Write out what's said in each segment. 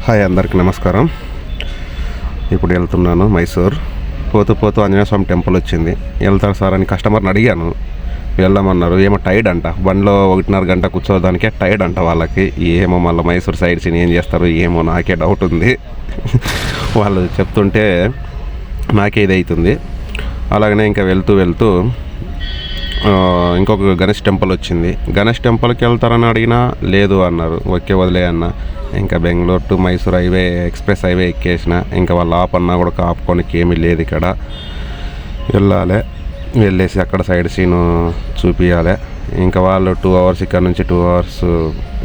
Hi, అందరికీ నమస్కారం. ఇప్పుడు వెళ్తున్నాను మైసూర్. పోతూ ఆంజనేయ స్వామి టెంపుల్ వచ్చింది. వెళ్తారు సార్ అని కస్టమర్ని అడిగాను. వెళ్ళమన్నారు. ఏమో టైర్డ్ అంట, బండిలో 1.5 గంట కూర్చోదానికే టైర్డ్ అంట వాళ్ళకి. ఏమో మళ్ళీ మైసూర్ సైడ్ సీన్ ఏం చేస్తారు ఏమో, నాకే డౌట్ ఉంది. వాళ్ళు చెప్తుంటే నాకే ఇది అవుతుంది. అలాగనే ఇంకా వెళ్తూ ఇంకొక గణేష్ టెంపుల్ వచ్చింది. గణేష్ టెంపుల్కి వెళ్తారని అడిగినా లేదు అన్నారు. ఓకే వదిలే అన్న. ఇంకా Bengaluru to Mysore highway, express highway ఎక్కేసిన. ఇంకా వాళ్ళు ఆపన్నా కూడా ఆపుకోనికి ఏమీ లేదు. ఇక్కడ వెళ్ళేసి అక్కడ సైడ్ సీను చూపించాలి. ఇంకా వాళ్ళు 2 hours, ఇక్కడ నుంచి 2 hours,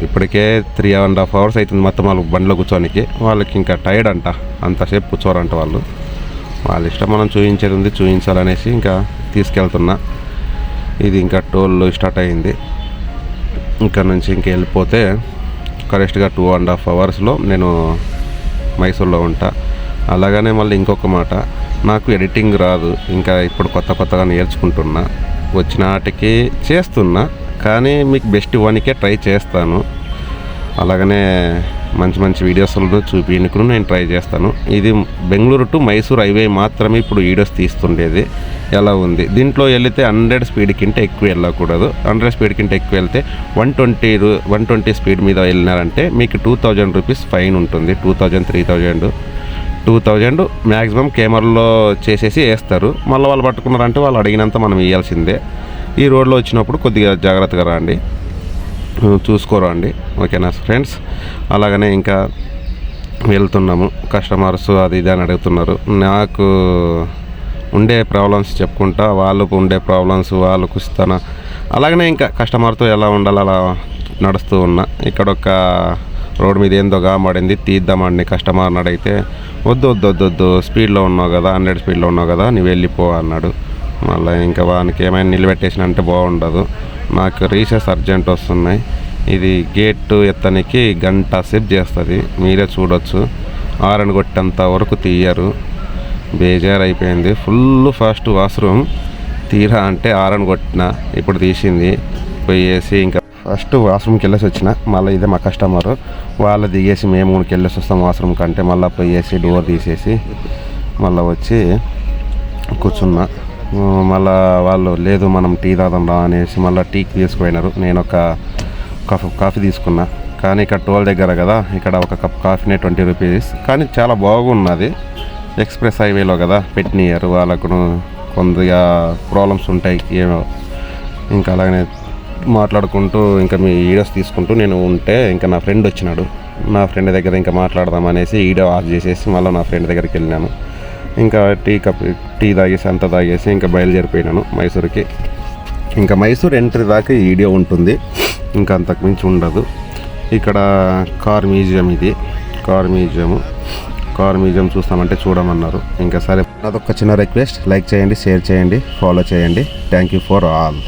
ఇప్పటికే 3.5 hours అవుతుంది మొత్తం వాళ్ళు బండిలో కూర్చోనికి. వాళ్ళకి ఇంకా టైర్డ్ అంట, అంతసేపు కూర్చోరంట వాళ్ళు. వాళ్ళ ఇష్టం, మనం చూపించేది ఉంది చూపించాలనేసి ఇంకా తీసుకెళ్తున్నా. ఇది ఇంకా టోల్ స్టార్ట్ అయింది. ఇక్కడ నుంచి ఇంక వెళ్ళిపోతే కరెక్ట్గా 2.5 hours నేను మైసూర్లో ఉంటా. అలాగనే మళ్ళీ ఇంకొక మాట, నాకు ఎడిటింగ్ రాదు. ఇంకా ఇప్పుడు కొత్తగా నేర్చుకుంటున్నా. వచ్చిన వాటికి చేస్తున్నా, కానీ మీకు బెస్ట్ ఇవ్వడానికే ట్రై చేస్తాను. అలాగనే మంచి వీడియోస్లను చూపించడానికి నేను ట్రై చేస్తాను. ఇది బెంగళూరు టు మైసూర్ హైవే మాత్రమే ఇప్పుడు వీడియోస్ తీస్తుండేది. ఎలా ఉంది దీంట్లో వెళితే 100 స్పీడ్ కింటే ఎక్కువ వెళ్ళకూడదు. 100 స్పీడ్ కింటే ఎక్కువ వెళ్తే 120 స్పీడ్ మీద వెళ్ళినారంటే మీకు 2000 రూపీస్ ఫైన్ ఉంటుంది. 2000, 3000, 2000 మ్యాక్సిమం కెమెరాలో చేసేసి వేస్తారు. మళ్ళీ వాళ్ళు పట్టుకున్నారంటే వాళ్ళు అడిగినంత మనం ఇవ్వాల్సిందే. ఈ రోడ్లో వచ్చినప్పుడు కొద్దిగా జాగ్రత్తగా రండి, చూసుకోరండి. ఓకేనా ఫ్రెండ్స్? అలాగనే ఇంకా వెళ్తున్నాము. కస్టమర్స్ అది ఇది అని అడుగుతున్నారు. నాకు ఉండే ప్రాబ్లమ్స్ చెప్పుకుంటా, వాళ్ళకు ఉండే ప్రాబ్లమ్స్ వాళ్ళకు ఇస్తాను. అలాగనే ఇంకా కస్టమర్తో ఎలా ఉండాలి అలా నడుస్తూ ఉన్నా. ఇక్కడ ఒక రోడ్ మీద ఏందో గామడింది, తీద్దామండి కస్టమర్ని అడిగితే వద్దు స్పీడ్లో ఉన్నావు కదా, 100 స్పీడ్లో ఉన్నావు కదా, నువ్వు వెళ్ళిపో అన్నాడు. మళ్ళీ ఇంకా వానికి ఏమైనా నిలబెట్టేసిన అంటే బాగుండదు. నాకు రీసెస్ అర్జెంట్ వస్తున్నాయి. ఇది గేటు ఎత్తనికి గంట సేపు చేస్తుంది. మీరే చూడొచ్చు. ఆరని కొట్టేంత వరకు తీయరు. బేజారు అయిపోయింది. Full fast washroom. తీరా అంటే ఆరని కొట్టిన, ఇప్పుడు తీసింది. పోయేసి ఇంకా ఫస్ట్ వాష్రూమ్కి వెళ్ళేసి వచ్చిన. మళ్ళీ ఇదే మా కస్టమరు. వాళ్ళు దిగేసి మేము వెళ్ళేసి వస్తాం వాష్రూమ్ కంటే. మళ్ళీ పోయేసి డోర్ తీసేసి మళ్ళీ వచ్చి కూర్చున్నా. మళ్ళీ వాళ్ళు లేదు మనం టీ తాగుదాం రా అనేసి మళ్ళీ టీకి తీసుకుపోయినారు. నేను ఒక కాఫీ తీసుకున్నా. కానీ ఇక్కడ టోల్ దగ్గర కదా, ఇక్కడ ఒక కప్ కాఫీనే 20 రూపీస్. కానీ చాలా బాగున్నది. ఎక్స్ప్రెస్ హైవేలో కదా పెట్టినారు. వాళ్ళకు కొద్దిగా ప్రాబ్లమ్స్ ఉంటాయి ఏమో. ఇంకా అలాగనే మాట్లాడుకుంటూ ఇంకా మీ వీడియోస్ తీసుకుంటూ నేను ఉంటే ఇంకా నా ఫ్రెండ్ వచ్చినాడు. నా ఫ్రెండ్ దగ్గర ఇంకా మాట్లాడదామనేసి వీడియో ఆఫ్ చేసేసి మళ్ళీ నా ఫ్రెండ్ దగ్గరికి వెళ్ళినాను. ఇంకా టీ తాగేసి అంతా తాగేసి ఇంకా బయలుదేరిపోయినాను మైసూర్కి. ఇంకా మైసూర్ ఎంట్రీ దాకా ఈ వీడియో ఉంటుంది, ఇంకా అంతకుమించి ఉండదు. ఇక్కడ కార్ మ్యూజియం, ఇది కార్ మ్యూజియం చూస్తామంటే చూడమన్నారు. ఇంకా సరే, అదొక చిన్న రిక్వెస్ట్, లైక్ చేయండి, షేర్ చేయండి, ఫాలో చేయండి. Thank you for all.